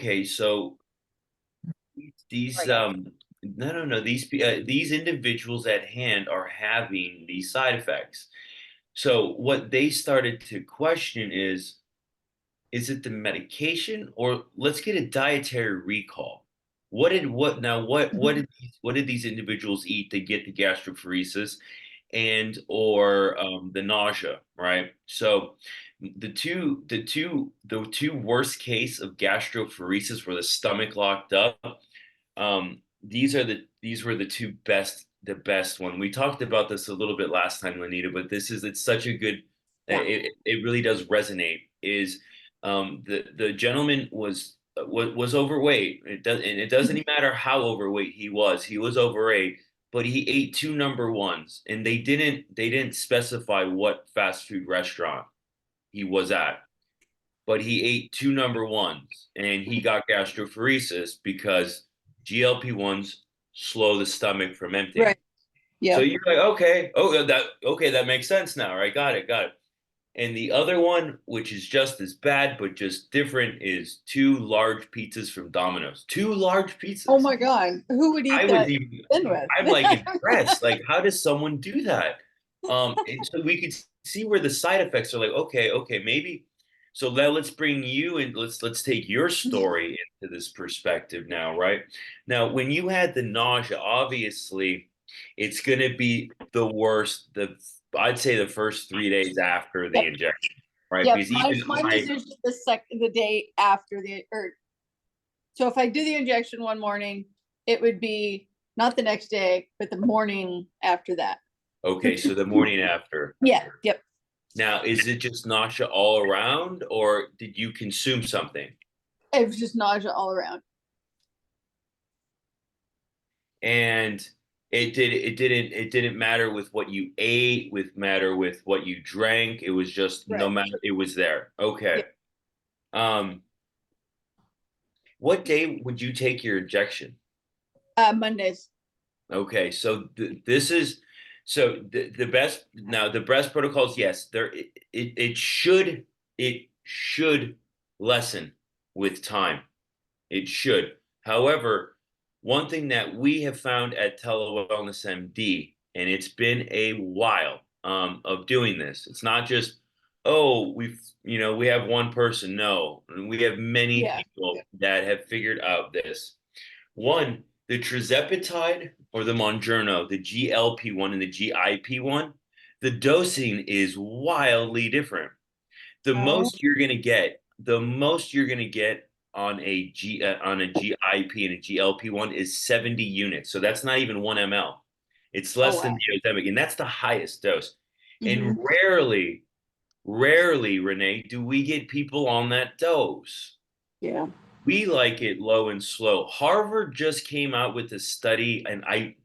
okay, so these Right. no, these individuals at hand are having these side effects. So what they started to question is it the medication, or let's get a dietary recall? Mhm. What did these individuals eat to get the gastroparesis and or the nausea, right? So the two worst case of gastroparesis where the stomach locked up. These were the best one. We talked about this a little bit last time, Lanita, but it's such a good. Yeah. It really does resonate. Is the gentleman was overweight. It doesn't even matter how overweight he was. He was overweight, but he ate two number ones, and they didn't specify what fast food restaurant he was at, but he ate two number ones and he got gastroparesis because GLP-1s slow the stomach from emptying. Right. So Yep. you're like, okay, that makes sense now, right? Got it. And the other one, which is just as bad but just different, is two large pizzas from Domino's. Two large Oh pizzas. my God. Who would I eat was that even, to begin I'm with? like impressed. Like, how does someone do that? And so we could see where the side effects are like, okay, maybe. So now let's bring you and let's take your story into this perspective now, right? Now, when you had the nausea, obviously it's gonna be the worst, I'd say the first 3 days after the Yep. injection, right? Yep. Because Mine, even mine is I usually the day after or so if I do the injection one morning, it would be not the next day, but the morning after that. okay, so the morning after. Yeah. Yep. Now, is it just nausea all around, or did you consume something? It was just nausea all around. And it didn't matter with what you ate, with matter with what you drank. It was just no Right. matter, it was there. Okay. Yep. Um, what day would you take your injection? Mondays. Okay, so this is the best now the best protocols, yes, it should lessen with time. It should. However, one thing that we have found at Telewellness MD, and it's been a while of doing this. It's not just, oh, we have one person. No, we have many Yeah. people that have figured out this. One, the tirzepatide or the Mounjaro, the GLP-1 and the GIP-1, the dosing is wildly different. Oh. The most you're gonna get on a GIP and a GLP-1 is 70 units. So that's not even 1 ml. It's Oh less than wow. the Ozempic, and that's the highest dose. And Hmm. rarely, Renee, do we get people on that dose. Yeah. We like it low and slow. Harvard just came out with a study, and I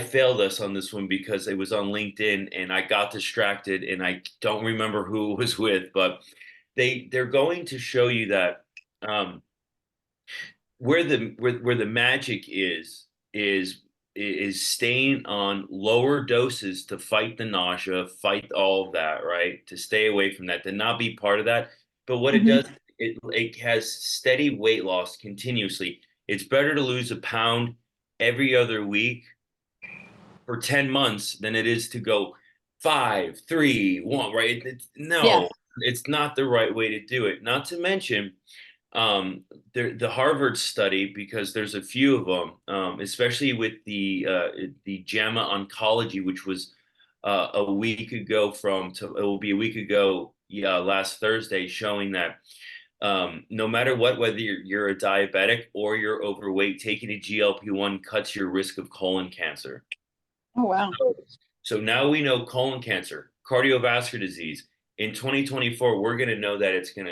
failed us on this one because it was on LinkedIn and I got distracted and I don't remember who it was with, but they're going to show you that um, where the magic is is staying on lower doses to fight the nausea, fight all of that, right? To stay away from that, to not be part of that. But what it Hmm. does, it has steady weight loss continuously. It's better to lose a pound every other week for 10 months than it is to go 5, 3, 1, right? Yeah. No, it's not the right way to do it. Not to mention the Harvard study, because there's a few of them, especially with the JAMA Oncology, which was a week ago it will be a week ago, yeah, last Thursday, showing that no matter what, whether you're a diabetic or you're overweight, taking a GLP-1 cuts your risk of colon cancer. Oh wow. So now we know colon cancer, cardiovascular disease. In 2024, we're going to know that it's going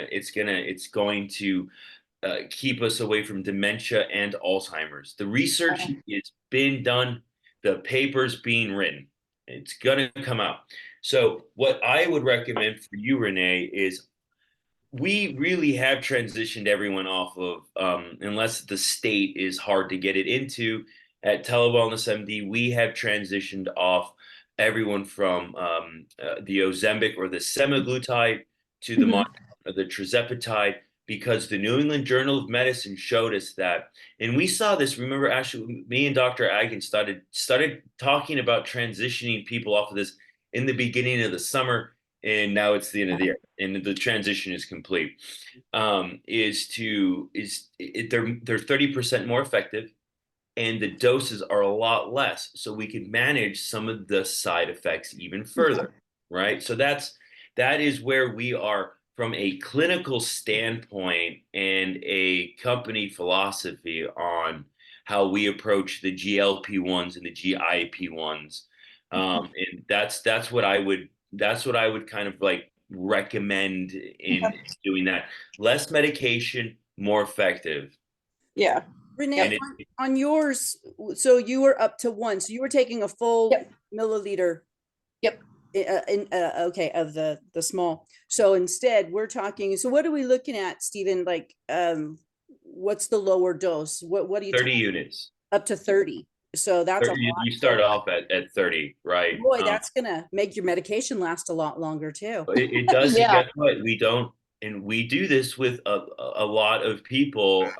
to keep us away from dementia and Alzheimer's. The research is being done, the papers being written. It's going to come out. So what I would recommend for you, Renee, is we really have transitioned everyone off of, unless the state is hard to get it into. At Telewellness MD, we have transitioned off everyone from the Ozempic or the semaglutide to Hmm. the tirzepatide. because the New England Journal of Medicine showed us that, and we saw this. Remember, actually, me and Dr. Agan started talking about transitioning people off of this in the beginning of the summer, and now it's the end of the year, and the transition is complete. They're 30% more effective, and the doses are a lot less, so we can manage some of the side effects even further, right? So that is where we are from a clinical standpoint and a company philosophy on how we approach the GLP-1s and the GIP-1s. And that's what I would kind of like recommend in doing that. Less medication, more effective. Yeah. Renee, And on yours, so you were up to 1, so you were taking a full Yep. milliliter. Yep. Okay, of the small. So instead, we're talking. So what are we looking at, Stephen? Like, what's the lower dose? What do you 30 units. up to 30? So that's 30, a lot. you start off at 30, right? Boy, that's gonna make your medication last a lot longer too. It does. And Yeah. guess what? We don't, and we do this with a lot of people.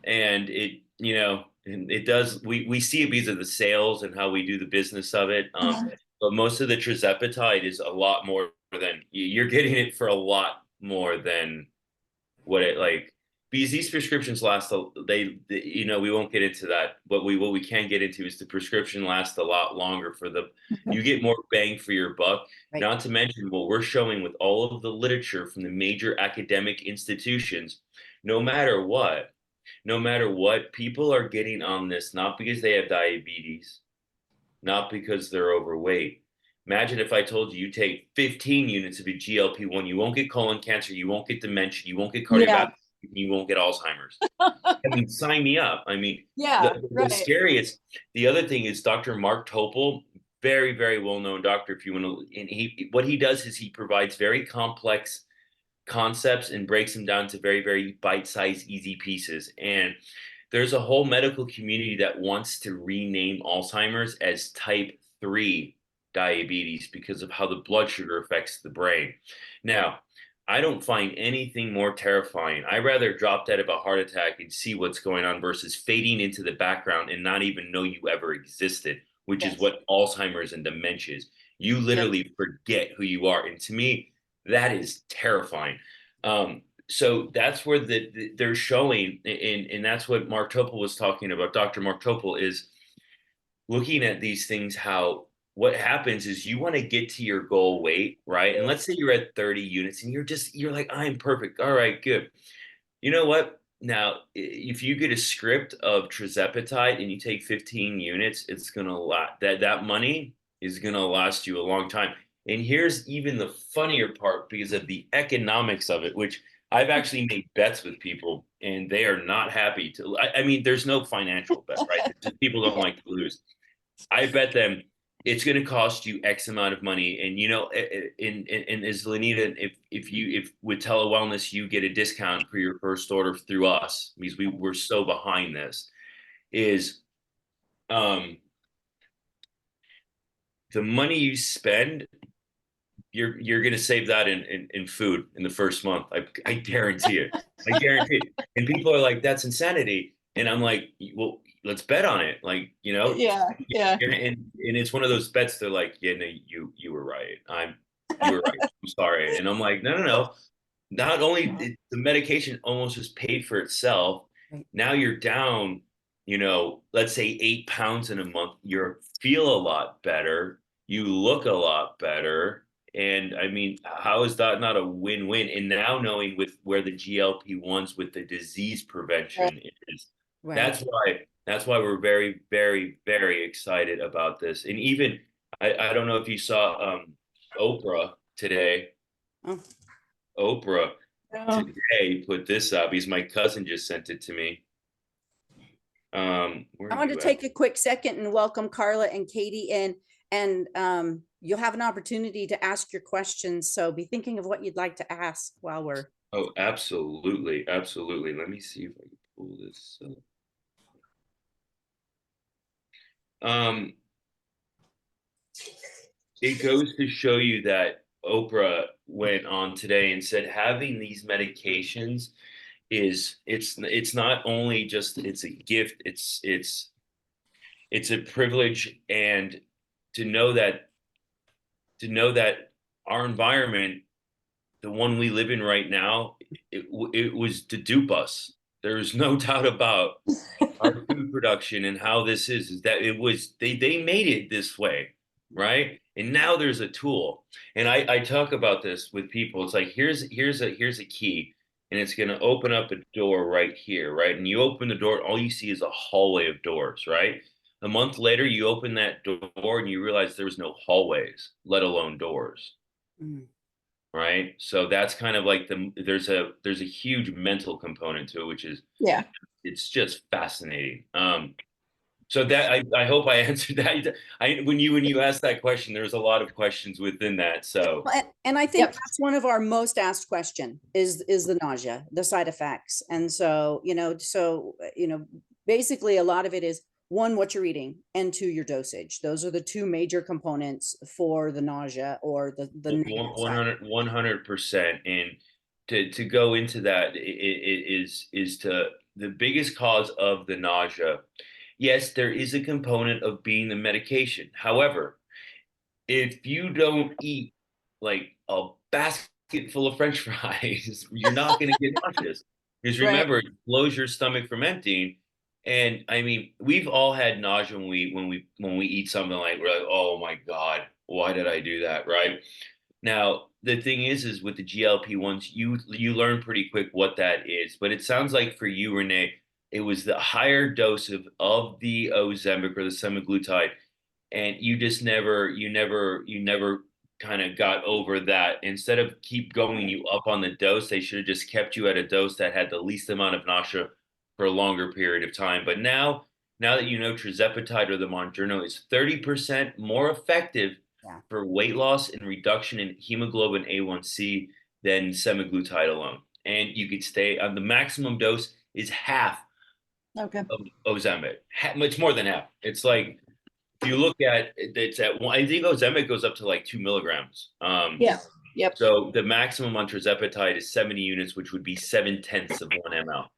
And and it does, we see it because of the sales and how we do the business of it. But most of the tirzepatide is a lot more than, you're getting it for a lot more than what it like, because these prescriptions last, we won't get into that. But what we can get into is the prescription lasts a lot longer you get more bang for your buck. Right. Not to mention what we're showing with all of the literature from the major academic institutions, no matter what, people are getting on this not because they have diabetes, not because they're overweight. Imagine if I told you take 15 units of a GLP-1, you won't get colon cancer, you won't get dementia, you won't get cardiovascular, you won't get Alzheimer's. I mean, sign me up. I mean, the scariest, the other thing is Dr. Mark Topol, very, very well-known doctor, if you want to, and what he does is he provides very complex concepts and breaks them down to very, very bite-sized, easy pieces. And there's a whole medical community that wants to rename Alzheimer's as type 3 diabetes because of how the blood sugar affects the brain. Now, I don't find anything more terrifying. I'd rather drop dead of a heart attack and see what's going on versus fading into the background and not even know you ever existed, which is what Alzheimer's and dementia is. You literally forget who you are. And to me, that is terrifying. So that's where they're showing, and that's what Mark Topol was talking about. Dr. Mark Topol is looking at these things, how what happens is you want to get to your goal weight, right? And let's say you're at 30 units and you're like, I'm perfect. All right, good. You know what? Now, if you get a script of tirzepatide and you take 15 units, it's gonna that money is gonna last you a long time. And here's even the funnier part because of the economics of it, which I've actually made bets with people and they are not happy to. I mean, there's no financial bet, right? Just people don't like to lose. I bet them it's going to cost you X amount of money. And, in as Lanita, if with TeleWellness, you get a discount for your first order through us, because we're so behind this, is the money you spend, you're going to save that in food in the first month. I guarantee it. I guarantee it. And people are like, that's insanity. And I'm like, well, let's bet on it. Like, Yeah. And it's one of those bets. They're like, yeah, no, you were right. You were right. I'm sorry. And I'm like, no. Not only the medication almost just paid for itself. Now you're down, let's say 8 pounds in a month. You feel a lot better. You look a lot better. And I mean, how is that not a win-win? And now knowing with where the GLP-1s with the disease prevention is, that's why we're very, very, very excited about this. And even I don't know if you saw Oprah today. Oh. Oprah today put this up because my cousin just sent it to me. I want to take a quick second and welcome Carla and Katie in, and you'll have an opportunity to ask your questions. So be thinking of what you'd like to ask while we're. Oh, absolutely. Let me see if I can pull this up. It goes to show you that Oprah went on today and said having these medications it's not only just it's a gift, it's a privilege, and to know that to know that our environment, the one we live in right now, it was to dupe us. There's no doubt about our food production and how this is that it was they made it this way, right? And now there's a tool. And I talk about this with people. It's like here's a key, and it's gonna open up a door right here, right? And you open the door, all you see is a hallway of doors, right? A month later, you open that door and you realize there was no hallways, let alone doors, Mm. right? So that's kind of like there's a huge mental component to it, which is Yeah. it's just fascinating. So that I hope I answered that. When you asked that question, there's a lot of questions within that. So Well, and I think Yep. that's one of our most asked question is the nausea, the side effects. And so, basically a lot of it is one, what you're eating, and two, your dosage. Those are the two major components for the nausea or the negative side. 100%. And to go into that is to the biggest cause of the nausea. Yes, there is a component of being the medication. However, if you don't eat like a basket full of French fries, you're not going to get nauseous. Because Right. remember, it blows your stomach from emptying. And I mean, we've all had nausea when we eat something like we're like, oh my God, why did I do that? Right. Now, the thing is with the GLP-1s, you learn pretty quick what that is. But it sounds like for you, Renee, it was the higher dose of the Ozempic or the semaglutide, and you never kind of got over that. Instead of keep going you up on the dose, they should have just kept you at a dose that had the least amount of nausea for a longer period of time. But now that you know tirzepatide or the Mounjaro is 30% more effective Yeah. for weight loss and reduction in hemoglobin A1C than semaglutide alone. And you could stay on the maximum dose is half Okay. of Ozempic. It's more than half. It's like if you look at it's at one, I think Ozempic goes up to like 2 milligrams. Yeah. Yep. So the maximum on tirzepatide is 70 units, which would be 7/10 of 1 ml.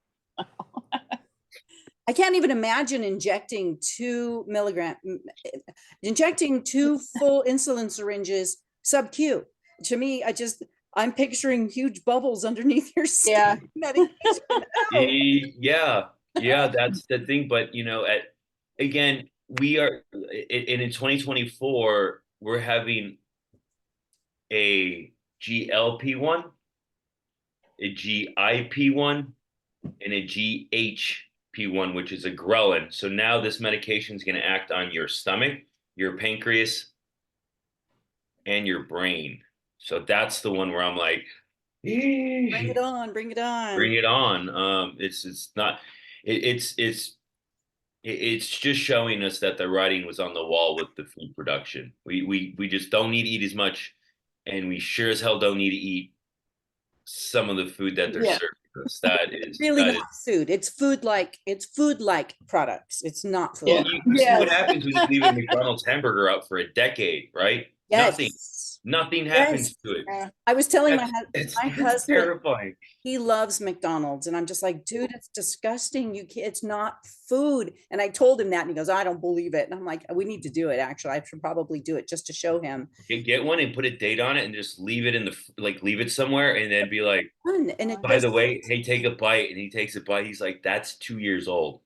I can't even imagine injecting injecting two full insulin syringes sub-Q. To me, I'm picturing huge bubbles underneath your skin. Yeah. Medication. Ow. Yeah, that's the thing. But again, we are in 2024, we're having a GLP-1, a GIP-1, and a GHP-1, which is a ghrelin. So now this medication is going to act on your stomach, your pancreas, and your brain. So that's the one where I'm like, Bring it on, bring it on. bring it on. It's not. It's just showing us that the writing was on the wall with the food production. We just don't need to eat as much, and we sure as hell don't need to eat some of the food that they're Yeah. serving us. That is Really that not food. It's food like products. It's not food. Yeah. you see what Yes. happens when you leave a McDonald's hamburger out for a decade, right? Yes. Nothing happens to it. Yeah. I was telling It's my husband, terrifying. he loves McDonald's, and I'm just like, dude, it's disgusting. It's not food. And I told him that, and he goes, I don't believe it. And I'm like, we need to do it. Actually, I should probably do it just to show him. Get one and put a date on it, and just leave it leave it somewhere, and then be like, Fun. And it by the does- way, hey, take a bite. And he takes a bite. He's like, that's 2 years old.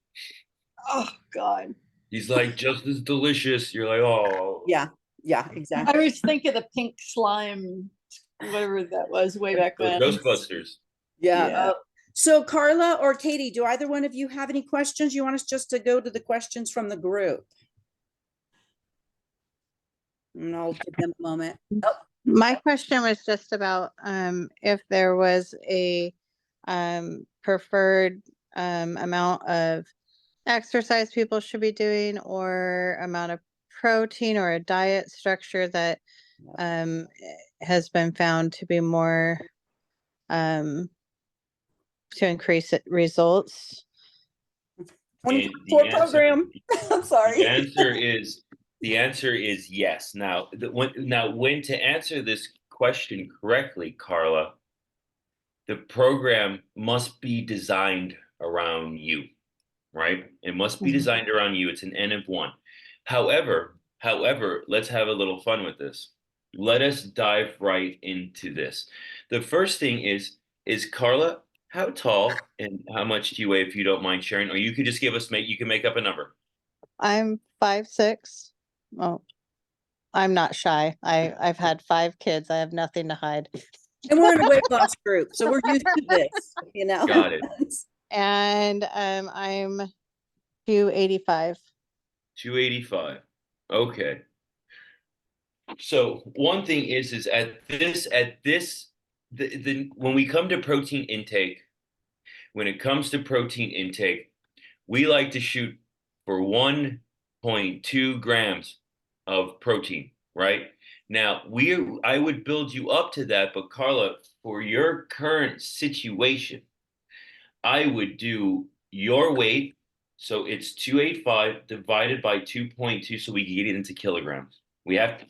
Oh God. He's like, just as delicious. You're like, oh. yeah, I exactly. always think of the pink slime, whatever that was way back Those when. Ghostbusters. Yeah. Yeah. So Carla or Katie, do either one of you have any questions? You want us just to go to the questions from the group? And I'll give them a moment. My question was just about if there was a preferred amount of exercise people should be doing, or amount of protein, or a diet structure that has been found to be more to increase results. And 24 program. I'm sorry. The answer is yes. Now, when to answer this question correctly, Carla, the program must be designed around you, right? It must be Mhm. designed around you. It's an N of one. However, let's have a little fun with this. Let us dive right into this. The first thing is Carla, how tall and how much do you weigh if you don't mind sharing? Or you could just you can make up a number. I'm 5'6". Oh, I'm not shy. I've had 5 kids. I have nothing to hide. And we're in a weight loss group, so we're used to this, you know? Got it. And I'm 285. 285. Okay. So one thing is the when we come to protein intake, when it comes to protein intake, we like to shoot for 1.2 grams of protein, right? Now, I would build you up to that, but Carla, for your current situation, I would do your weight. So it's 285 divided by 2.2 so we can get it into kilograms. We have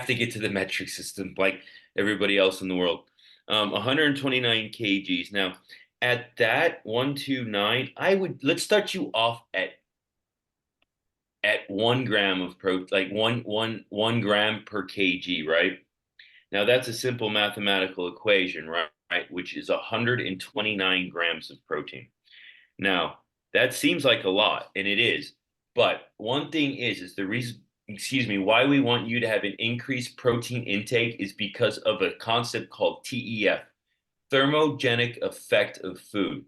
to get to the metric system like everybody else in the world. 129 kgs. Now, at that 129, let's start you off at 1 gram of protein, like one gram per kg, right? Now that's a simple mathematical equation, right? Which is 129 grams of protein. Now, that seems like a lot, and it is. But one thing is the reason, excuse me, why we want you to have an increased protein intake is because of a concept called TEF, thermogenic effect of food.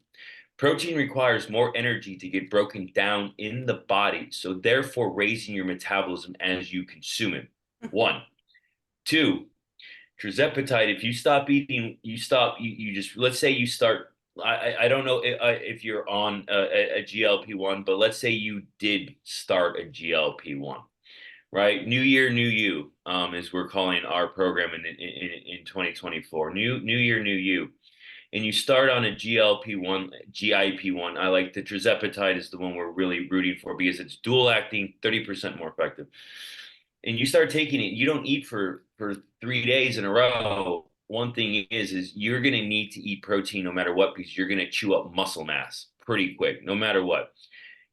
Protein requires more energy to get broken down in the body, so therefore raising your metabolism as you consume it. One. Two, tirzepatide, if you stop eating, you just, let's say you start, I don't know if you're on a GLP-1, but let's say you did start a GLP-1, right? New year, new you, as we're calling our program in 2024. New year, new you. And you start on a GLP-1, GIP-1. I like the tirzepatide is the one we're really rooting for because it's dual acting, 30% more effective. And you start taking it, you don't eat for 3 days in a row. One thing is you're going to need to eat protein no matter what because you're going to chew up muscle mass pretty quick, no matter what.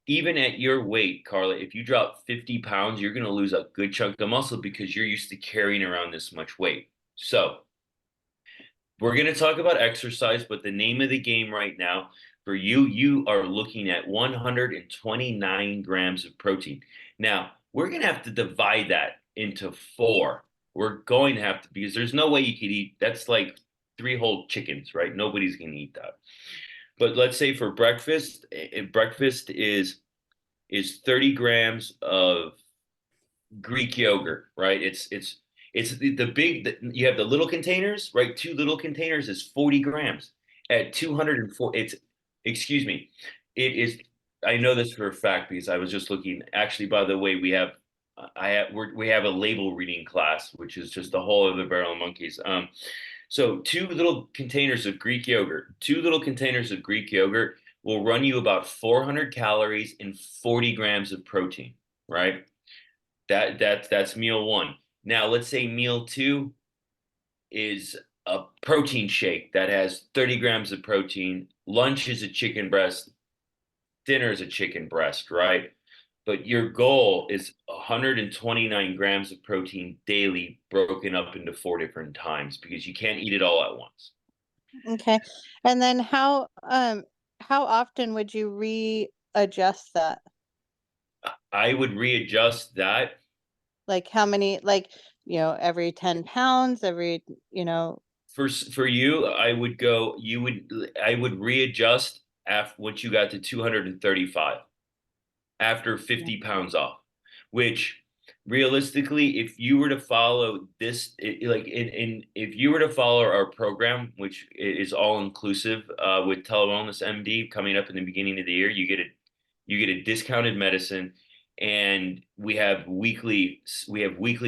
Even at your weight, Carla, if you drop 50 pounds, you're going to lose a good chunk of muscle because you're used to carrying around this much weight. So we're going to talk about exercise, but the name of the game right now for you are looking at 129 grams of protein. Now, we're going to have to divide that into 4. We're going to have to, because there's no way you could eat, that's like 3 whole chickens, right? Nobody's going to eat that. But let's say for breakfast, breakfast is 30 grams of Greek yogurt, right? It's the big, you have the little containers, right? 2 little containers is 40 grams at 204. Excuse me, it is, I know this for a fact because I was just looking, actually, by the way, we have a label reading class, which is just a whole other barrel of monkeys. So 2 little containers of Greek yogurt, 2 little containers of Greek yogurt will run you about 400 calories and 40 grams of protein, right? That's meal 1. Now let's say meal 2 is a protein shake that has 30 grams of protein. Lunch is a chicken breast. Dinner is a chicken breast, right? But your goal is 129 grams of protein daily, broken up into 4 different times because you can't eat it all at once. Okay. And then how often would you readjust that? I would readjust that. Like how many, like, every 10 pounds, every, For you, I would readjust after once you got to 235 after 50 pounds off, which realistically, if you were to follow this, if you were to follow our program, which is all inclusive with Telewellness MD coming up in the beginning of the year, you get a discounted medicine, and we have weekly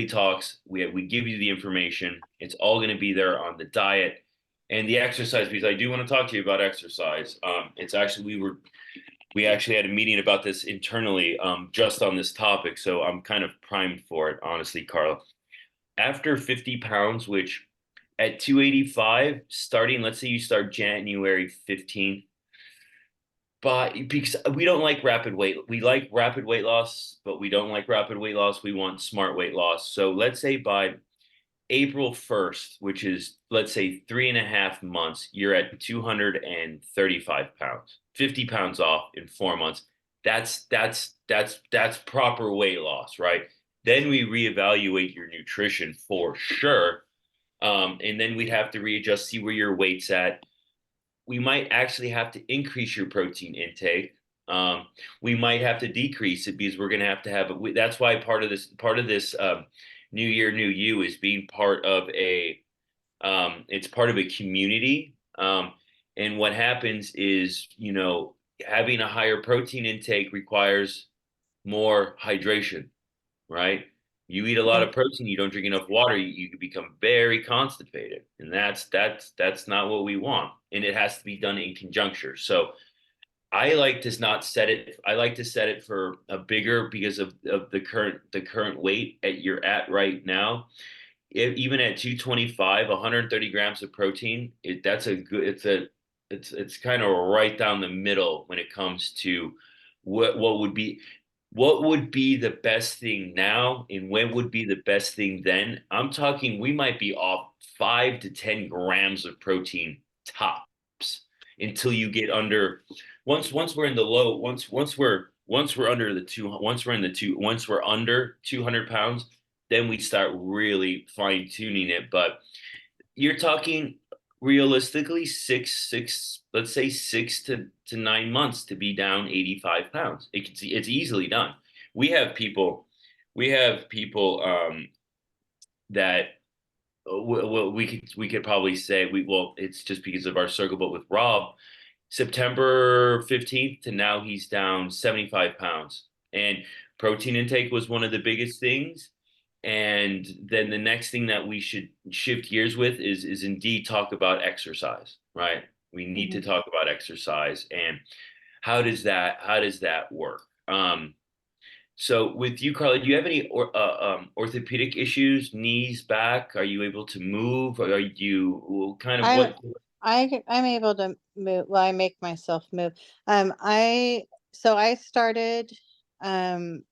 talks. We give you the information. It's all going to be there on the diet and the exercise, because I do want to talk to you about exercise. It's actually we actually had a meeting about this internally, just on this topic. So I'm kind of primed for it, honestly, Carla. After 50 pounds, which at 285, starting, let's say you start January 15th, but because we don't like we like rapid weight loss, but we don't like rapid weight loss. We want smart weight loss. So let's say by April 1st, which is, let's say, 3.5 months, you're at 235 pounds, 50 pounds off in 4 months. That's proper weight loss, right? Then we reevaluate your nutrition for sure. And then we'd have to readjust, see where your weight's at. We might actually have to increase your protein intake. We might have to decrease it because we're going to have that's why part of this New Year, New You is being part of it's part of a community. And what happens is, having a higher protein intake requires more hydration, right? You eat a lot of protein, you don't drink enough water, you can become very constipated. And that's not what we want. And it has to be done in conjuncture. So I like to not set it. I like to set it for a bigger because of the current weight you're at right now. Even at 225, 130 grams of protein, it's kind of right down the middle when it comes to what would be the best thing now and when would be the best thing then. I'm talking we might be off 5 to 10 grams of protein tops until you get under once we're in the low once we're under the two once we're in the two once we're under 200 pounds, then we start really fine tuning it. But you're talking realistically let's say 6 to 9 months to be down 85 pounds. It's easily done. We have people that we could probably say it's just because of our circle, but with Rob, September 15th to now he's down 75 pounds, and protein intake was one of the biggest things. And then the next thing that we should shift gears with is indeed talk about exercise, right? We need to talk about exercise and how does that work? So with you, Carla, do you have any orthopedic issues, knees, back? Are you able to move? Or are you kind of what? I'm able to move. Well, I make myself move. I started I'm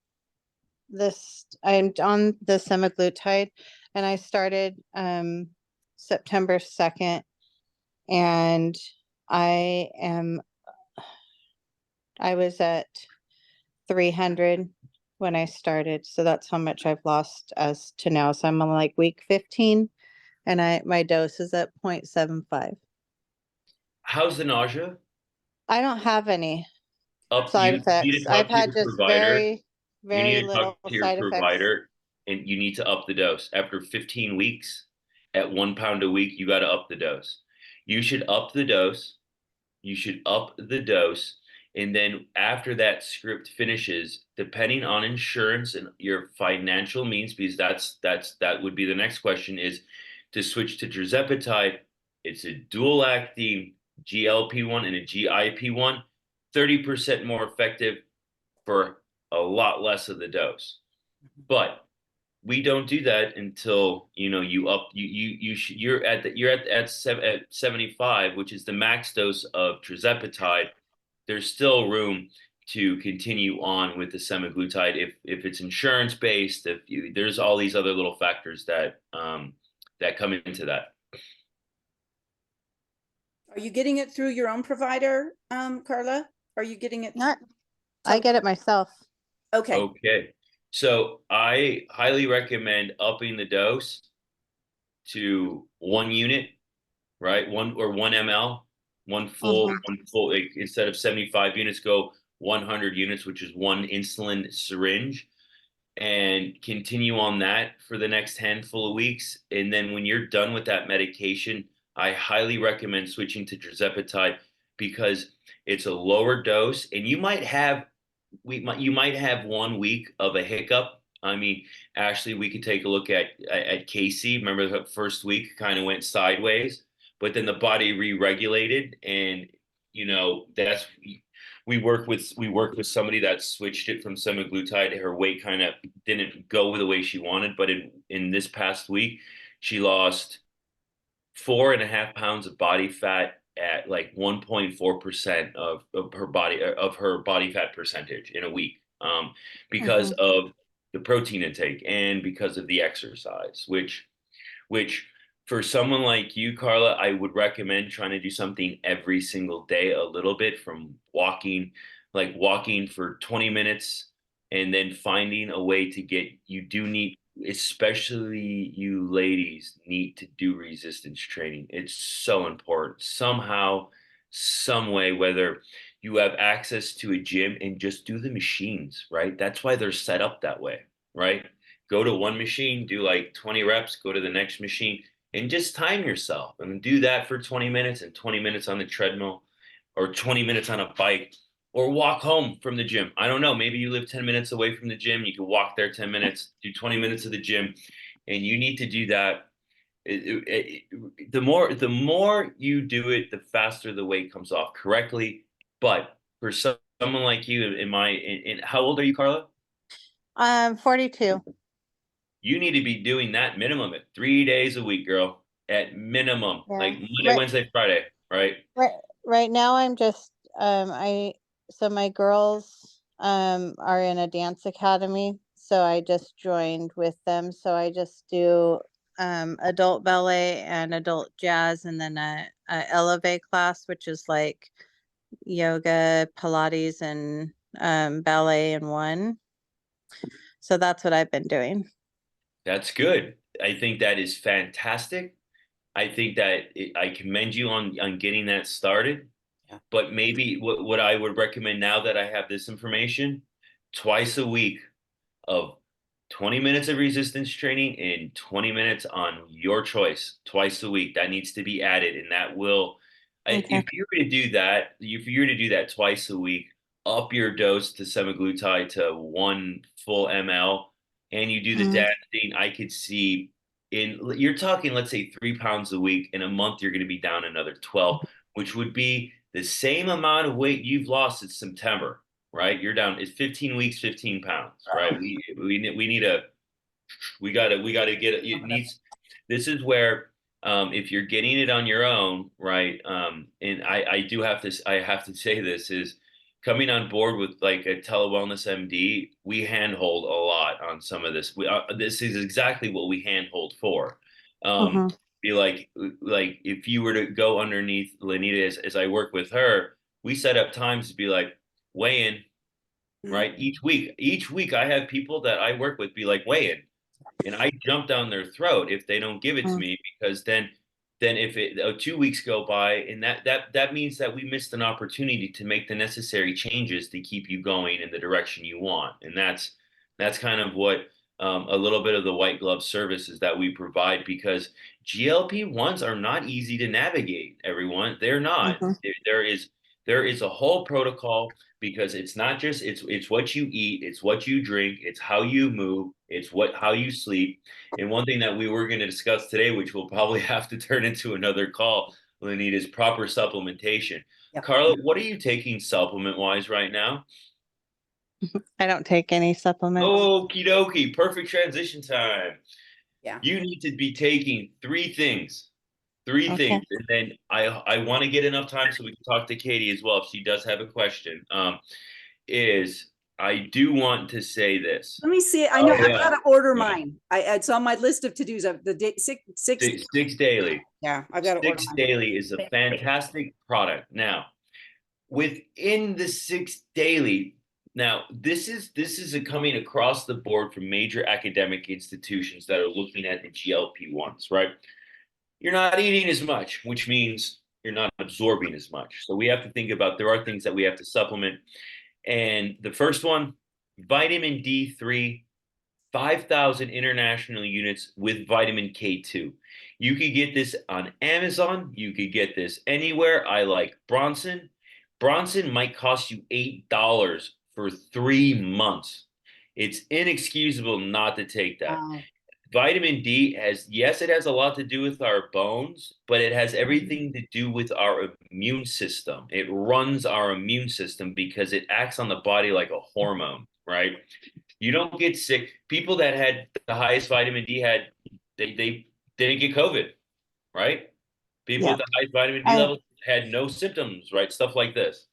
on the semaglutide, and I started September 2nd, and I was at 300 when I started, so that's how much I've lost as to now. So I'm on like week 15, and my dose is at 0.75. How's the nausea? I don't have any side You need effects. to I've talk to had your just provider. very, You very need to little talk to your side effects. provider, and you need to up the dose. After 15 weeks, at 1 pound a week, you got to up the dose. You should up the dose. You should up the dose. And then after that script finishes, depending on insurance and your financial means, because that would be the next question, is to switch to tirzepatide. It's a dual acting GLP-1 and a GIP-1, 30% more effective for a lot less of the dose. But we don't do that until you're at 75, which is the max dose of tirzepatide. There's still room to continue on with the semaglutide if it's insurance based. There's all these other little factors that come into that. Are you getting it through your own provider, Carla? Are you getting it? Not, I get it myself. Okay. Okay. So I highly recommend upping the dose to 1 unit, right? 1 ml, one full, instead of 75 units, go 100 units, which is 1 insulin syringe, and continue on that for the next handful of weeks. And then when you're done with that medication, I highly recommend switching to tirzepatide because it's a lower dose, and you might have 1 week of a hiccup. I mean, Ashley, we could take a look at Casey. Remember the first week kind of went sideways, but then the body re-regulated, and we worked with somebody that switched it from semaglutide. Her weight kind of didn't go the way she wanted, but in this past week, she lost 4.5 pounds of body fat at like 1.4% of her body fat percentage in a week, because of the protein intake and because of the exercise, which for someone like you, Carla, I would recommend trying to do something every single day, a little bit, from walking, like walking for 20 minutes, and then finding a way to get, you do need, especially you ladies, need to do resistance training. It's so important. Somehow, some way, whether you have access to a gym, and just do the machines, right? That's why they're set up that way, right? Go to one machine, do like 20 reps, go to the next machine, and just time yourself and do that for 20 minutes, and 20 minutes on the treadmill, or 20 minutes on a bike, or walk home from the gym. I don't know. Maybe you live 10 minutes away from the gym. You can walk there 10 minutes, do 20 minutes of the gym, and you need to do that. The more you do it, the faster the weight comes off correctly. But for someone like you, how old are you, Carla? 42. You need to be doing that minimum at 3 days a week, girl. At minimum, Yeah. like Monday, Right. Wednesday, Friday, right? Right now I'm just so my girls are in a dance academy, so I just joined with them. So I just do adult ballet and adult jazz, and then a elevate class, which is like yoga, Pilates, and ballet in one. So that's what I've been doing. That's good. I think that is fantastic. I think that I commend you on getting that started. Yeah. But maybe what I would recommend, now that I have this information, twice a week of 20 minutes of resistance training and 20 minutes on your choice twice a week. That needs to be added, and that will, Okay. if you were to do that, if you were to do that twice a week, up your dose to semaglutide to 1 full ml, and you do the Mhm. dancing, I could see, you're talking, let's say 3 pounds a week. In a month, you're going to be down another 12, which would be the same amount of weight you've lost in September, right? You're down, it's 15 weeks, 15 pounds, right? We gotta get it. It needs, this is where, if you're getting it on your own, right? And I have to say this is, coming on board with like a Telewellness MD, we handhold a lot on some of this. This is exactly what we handhold for. Um, Mhm. be like if you were to go underneath Lanita, as I work with her, we set up times to be like, weigh in, right? Each week I have people that I work with be like, weigh in, and I jump down their throat if they don't give it to Mm. me, because then if 2 weeks go by, and that means that we missed an opportunity to make the necessary changes to keep you going in the direction you want. And that's kind of what, a little bit of the white glove services that we provide, because GLP-1s are not easy to navigate, everyone. They're not. Mhm. There is a whole protocol, because it's not just, it's what you eat, it's what you drink, it's how you move, it's how you sleep. And one thing that we were going to discuss today, which we'll probably have to turn into another call, Lenita, is proper supplementation. Yeah. Carla, what are you taking supplement wise right now? I don't take any supplements. Okie dokie, perfect transition time. Yeah. You need to be taking three things. Three Okay. things. And then I want to get enough time so we can talk to Katie as well if she does have a question. Is I do want to say this. Let me see. I know I've yeah. got to order Yeah. mine. It's on my list of to-dos of the day, six. Six Daily. Yeah, I've got to order Six mine. Daily is a fantastic product. Now, within the Six Daily, now this is a coming across the board from major academic institutions that are looking at the GLP-1s, right? You're not eating as much, which means you're not absorbing as much. So we have to think about, there are things that we have to supplement. And the first one, vitamin D3, 5,000 international units with vitamin K2. You could get this on Amazon. You could get this anywhere. I like Bronson. Bronson might cost you $8 for 3 months. It's inexcusable not to take that. Wow. Vitamin D has, yes, it has a lot to do with our bones, but it has everything to do with our immune system. It runs our immune system because it acts on the body like a hormone, right? You don't get sick. People that had the highest vitamin D they didn't get COVID, right? People Yeah. with the high vitamin D I- levels had no symptoms, right? Stuff like this.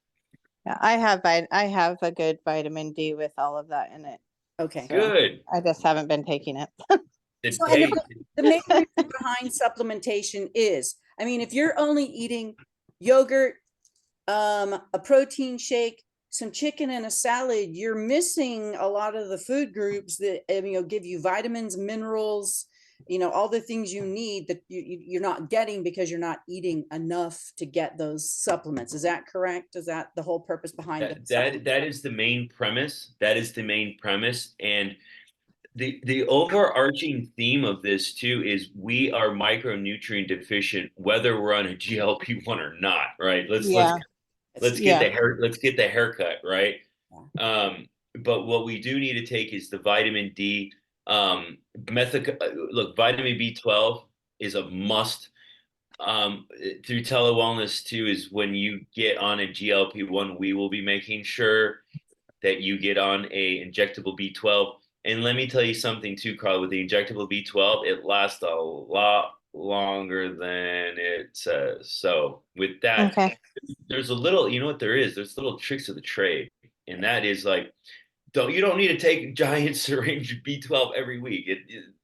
Yeah, I have a good vitamin D with all of that in it. Okay. So Good. I just haven't been taking it. It So, and pays. the main reason behind supplementation is, I mean, if you're only eating yogurt, a protein shake, some chicken and a salad, you're missing a lot of the food groups that, give you vitamins, minerals, all the things you need that you're not getting because you're not eating enough to get those supplements. Is that correct? Is that the whole purpose behind That is the main premise. That is the main premise. And the overarching theme of this too is we are micronutrient deficient, whether we're on a GLP-1 or not, right? Let's Yeah. let's get the haircut, right? But what we do need to take is the vitamin D. Look, vitamin B12 is a must. Through telewellness too is when you get on a GLP-1, we will be making sure that you get on a injectable B12. And let me tell you something too, Carl, with the injectable B12, it lasts a lot longer than it says. So with that, Okay. there's a little, you know what there is? There's little tricks of the trade. And that is like, you don't need to take a giant syringe of B12 every week.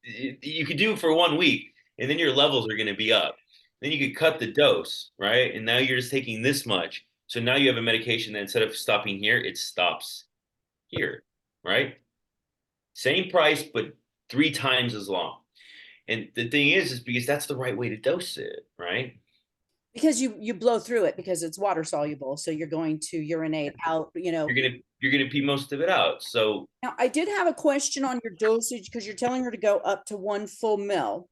You could do it for 1 week, and then your levels are going to be up. Then you could cut the dose, right? And now you're just taking this much. So now you have a medication that instead of stopping here, it stops here, right? Same price, but 3 times as long. And the thing is because that's the right way to dose it, right? because you blow through it because it's water soluble, so you're going to urinate out. You're gonna pee most of it out. So Now, I did have a question on your dosage because you're telling her to go up to 1 full ml.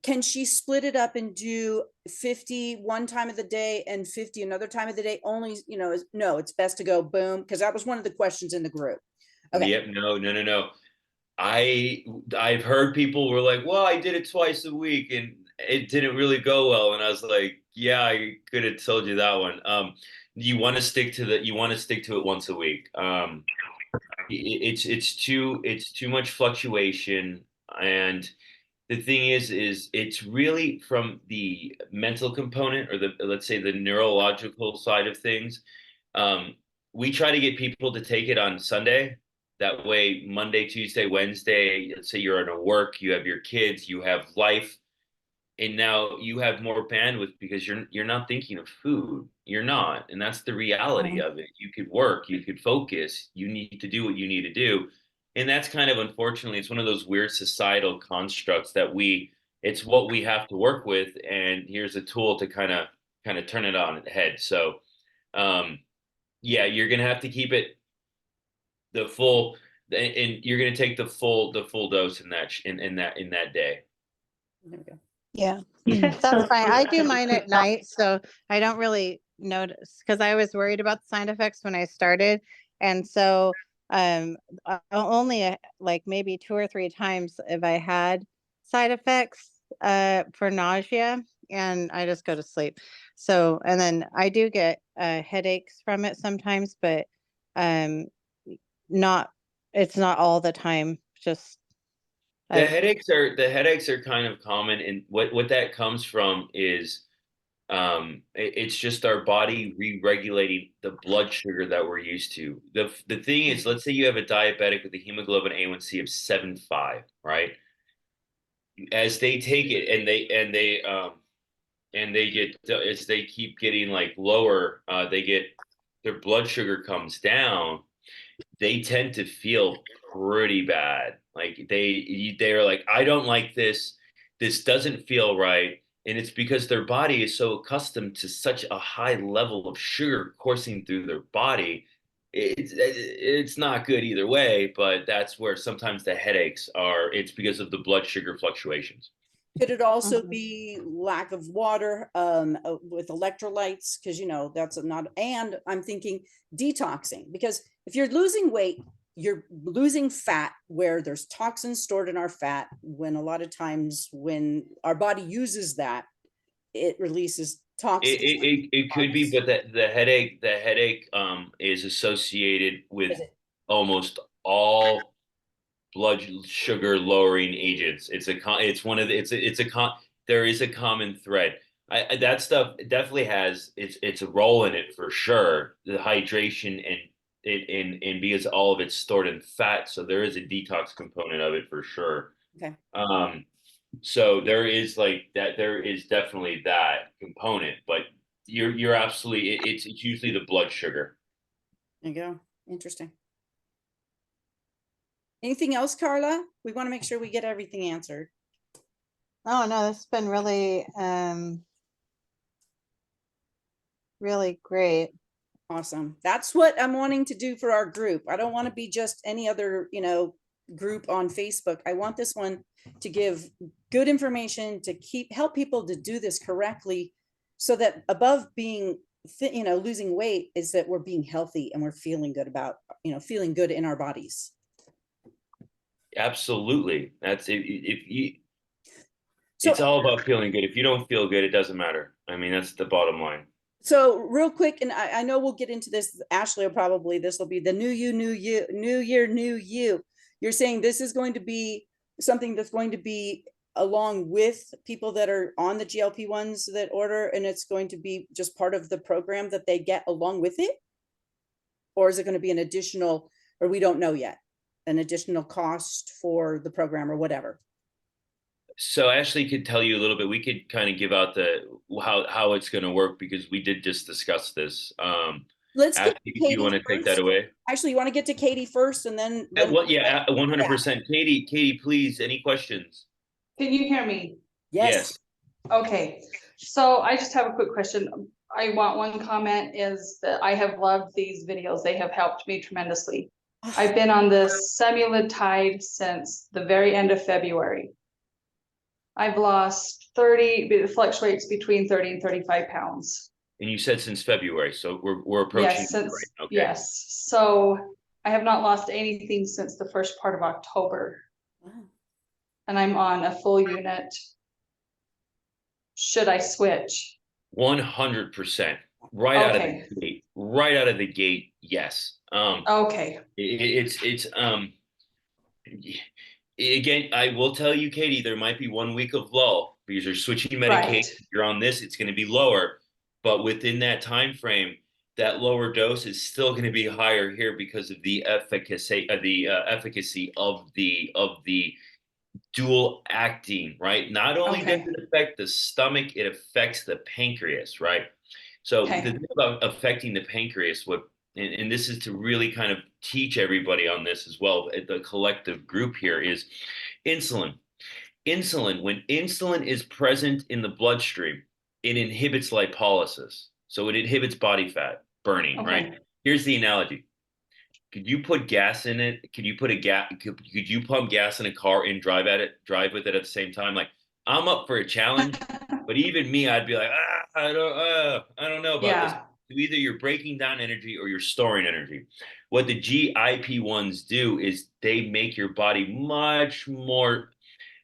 Can she split it up and do 50 one time of the day and 50 another time of the day? Only, no, it's best to go boom, because that was one of the questions in the group. Okay. Yep, no. I've heard people were like, well, I did it twice a week and it didn't really go well. And I was like, yeah, I could have told you that one. You want to stick to it once a week. It's too much fluctuation. And the thing is it's really from the mental component or let's say the neurological side of things. We try to get people to take it on Sunday. That way, Monday, Tuesday, Wednesday, let's say you're in a work, you have your kids, you have life, and now you have more bandwidth because you're not thinking of food. You're not, and that's the reality of it. You could work, you could focus, you need to do what you need to do. And that's kind of unfortunately, it's one of those weird societal constructs that it's what we have to work with, and here's a tool to kind of turn it on its head. So yeah, you're gonna have to keep it the full, and you're gonna take the full dose in that day. There we go. Yeah, that's fine. I do mine at night, so I don't really notice because I was worried about the side effects when I started. And so only like maybe 2 or 3 times have I had side effects for nausea, and I just go to sleep. So, and then I do get headaches from it sometimes, but it's not all the time, just The headaches are kind of common, and what that comes from is it's just our body re-regulating the blood sugar that we're used to. The thing is, let's say you have a diabetic with a hemoglobin A1C of 7.5, right? As they take it and they get, as they keep getting like lower, their blood sugar comes down. They tend to feel pretty bad. Like they're like, I don't like this. This doesn't feel right. And it's because their body is so accustomed to such a high level of sugar coursing through their body. It's not good either way, but that's where sometimes the headaches are. It's because of the blood sugar fluctuations. Could it also Mhm. be lack of water with electrolytes? Because that's not. And I'm thinking detoxing, because if you're losing weight, you're losing fat where there's toxins stored in our fat. When a lot of times when our body uses that, it releases toxins. It could be, but the headache is associated with Is it? almost all blood sugar lowering agents. It's one of the, it's a there is a common thread. that stuff definitely has it's a role in it for sure. The hydration and because all of it's stored in fat, so there is a detox component of it for sure. Okay. So there is like that. There is definitely that component, but you're absolutely. It's usually the blood sugar. There you go. Interesting. Anything else, Carla? We want to make sure we get everything answered. Oh, no, this has been really, really great. Awesome. That's what I'm wanting to do for our group. I don't want to be just any other, group on Facebook. I want this one to give good information to help people to do this correctly so that above being losing weight is that we're being healthy and we're feeling good about, feeling good in our bodies. Absolutely, that's if you. So, It's all about feeling good. If you don't feel good, it doesn't matter. I mean, that's the bottom line. so real quick, and I know we'll get into this. Ashley will probably, this will be the new you, new year, new you. You're saying this is going to be something that's going to be along with people that are on the GLP-1s that order, and it's going to be just part of the program that they get along with it? Or is it going to be an additional, or we don't know yet, an additional cost for the program or whatever? So Ashley could tell you a little bit. We could kind of give out the how it's going to work because we did just discuss this. Let's Ashley, get if Katie you want to take that first. away. Actually, you want to get to Katie first and then What? Yeah, 100%. Katie, please. Any questions? Can you hear me? Yes. Okay, so I just have a quick question. I want one comment is that I have loved these videos. They have helped me tremendously. I've been on this semaglutide since the very end of February. I've lost 30, it fluctuates between 30 and 35 pounds. And you said since February, so we're approaching. Yes, since, right? Okay. yes. So I have not lost anything since the first part of October. Wow. And I'm on a full unit. Should I switch? 100%. Right out of Okay. the gate. Right out of the gate. Yes. Okay. It's again, I will tell you, Katie, there might be 1 week of lull because you're switching medication. Right. You're on this, it's going to be lower, but within that time frame, that lower dose is still going to be higher here because of the efficacy of the dual acting, right? Not only does Okay. it affect the stomach, it affects the pancreas, right? So Okay. the thing about affecting the pancreas, and this is to really kind of teach everybody on this as well, the collective group here is insulin. Insulin, when insulin is present in the bloodstream, it inhibits lipolysis. So it inhibits body fat burning, right? Okay. Here's the analogy. Could you put gas in it? Could you put could you pump gas in a car and drive with it at the same time? Like, I'm up for a challenge, but even me, I'd be like, I don't know about this. Yeah. Either you're breaking down energy or you're storing energy. What the GIP-1s do is they make your body much more.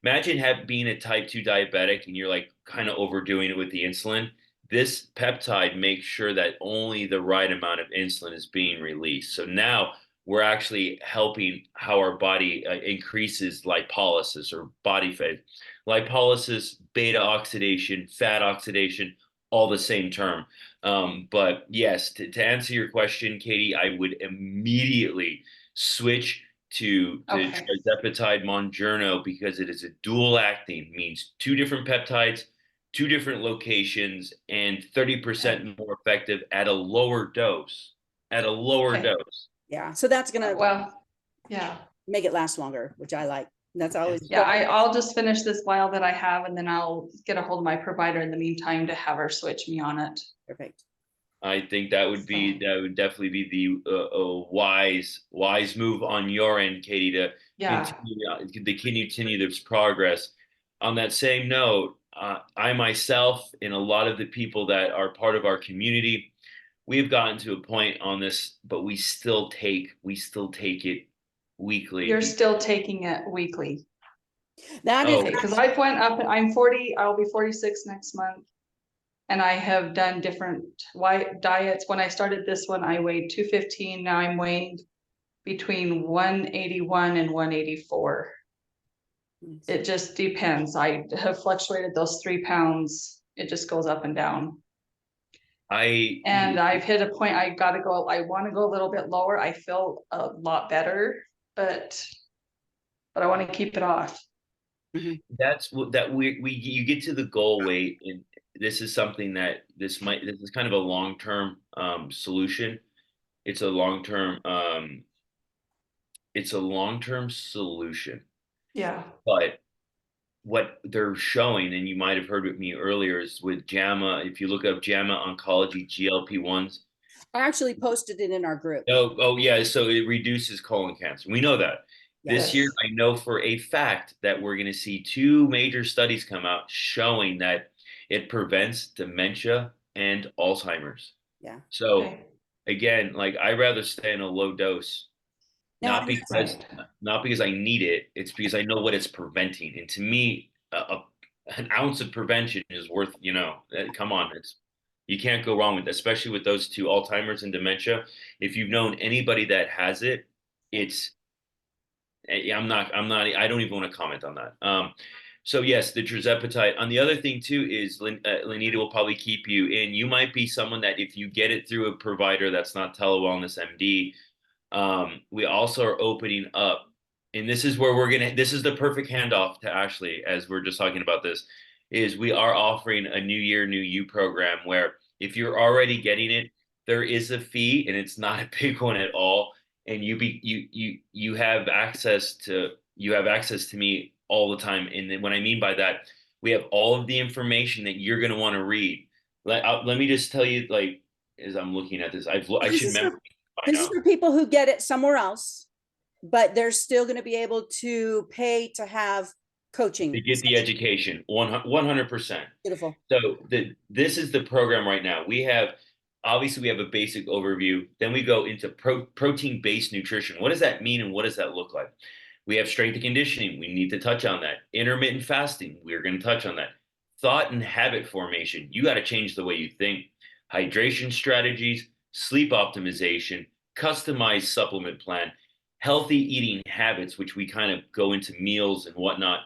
Imagine being a type 2 diabetic and you're like kind of overdoing it with the insulin. This peptide makes sure that only the right amount of insulin is being released. So now we're actually helping how our body increases lipolysis or body fat. Lipolysis, beta oxidation, fat oxidation, all the same term. But yes, to answer your question, Katie, I would immediately switch to Okay. tirzepatide Mounjaro because it is a dual acting, means two different peptides, two different locations, and 30% more effective at a lower dose. At a lower Okay. dose. Yeah. So that's going to Well, yeah. make it last longer, which I like. That's always. Yeah, I'll just finish this vial that I have and then I'll get a hold of my provider in the meantime to have her switch me on it. Perfect. I think that would definitely be the wise move on your end, Katie, to Yeah. continue this progress. On that same note, I myself and a lot of the people that are part of our community, we've gotten to a point on this, but we still take it weekly. You're still taking it weekly. That is Okay, because I've went up, I'm 40, I'll be 46 next month. And I have done different diets. When I started this one, I weighed 215. Now I'm weighing between 181 and 184. It just depends. I have fluctuated those 3 pounds It just goes up and down. I And I've hit a point, I want to go a little bit lower. I feel a lot better, but I want to keep it off. that's what that we you get to the goal weight, and this is something that this is kind of a long-term solution. It's a long-term solution. Yeah. But what they're showing, and you might have heard with me earlier, is with JAMA, if you look up JAMA Oncology GLP-1s. I actually posted it in our group. Oh yeah, so it reduces colon cancer. We know that. This year, Yes. I know for a fact that we're going to see 2 major studies come out showing that it prevents dementia and Alzheimer's. Yeah. So Okay. again, like I'd rather stay in a low dose, Now, not and that's- because Right. not because I need it. It's because I know what it's preventing. And to me, an ounce of prevention is worth. Come on, you can't go wrong with, especially with those 2, Alzheimer's and dementia. If you've known anybody that has it, it's I don't even want to comment on that. So yes, the tirzepatide. On the other thing too is Lenita will probably keep you in. You might be someone that if you get it through a provider that's not Telewellness MD, we also are opening up, and this is where this is the perfect handoff to Ashley as we're just talking about this, is we are offering a New Year, New You program where if you're already getting it, there is a fee and it's not a big one at all. And you have access to me all the time. And then what I mean by that, we have all of the information that you're going to want to read. Let me just tell you, like, as I'm looking at this, I This should is remember by This now. is for people who get it somewhere else, but they're still going to be able to pay to have coaching. To get the education, 100%. Beautiful. So this is the program right now. We have a basic overview. Then we go into protein-based nutrition. What does that mean and what does that look like? We have strength and conditioning. We need to touch on that. Intermittent fasting. We're going to touch on that. Thought and habit formation. You got to change the way you think. Hydration strategies, sleep optimization, customized supplement plan, healthy eating habits, which we kind of go into meals and whatnot.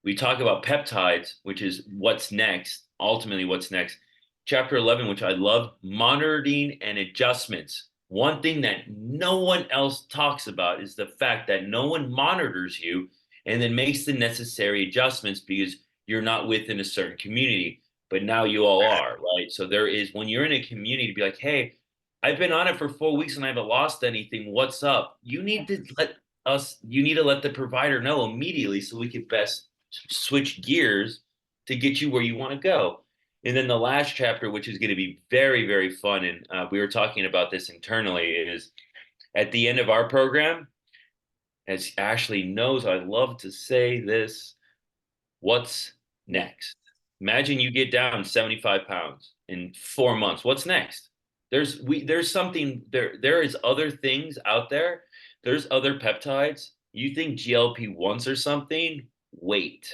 We talk about peptides, which is what's next, ultimately what's next. Chapter 11, which I love, monitoring and adjustments. One thing that no one else talks about is the fact that no one monitors you and then makes the necessary adjustments because you're not within a certain community. But now you all are, right? So there is, when you're in a community, to be like, hey, I've been on it for 4 weeks and I haven't lost anything. What's up? You need to let the provider know immediately so we can best switch gears to get you where you want to go. And then the last chapter, which is going to be very, very fun, and we were talking about this internally, is at the end of our program, as Ashley knows, I love to say this, what's next? Imagine you get down 75 pounds in 4 months. What's next? There's something there. There is other things out there. There's other peptides. You think GLP-1s or something? Wait.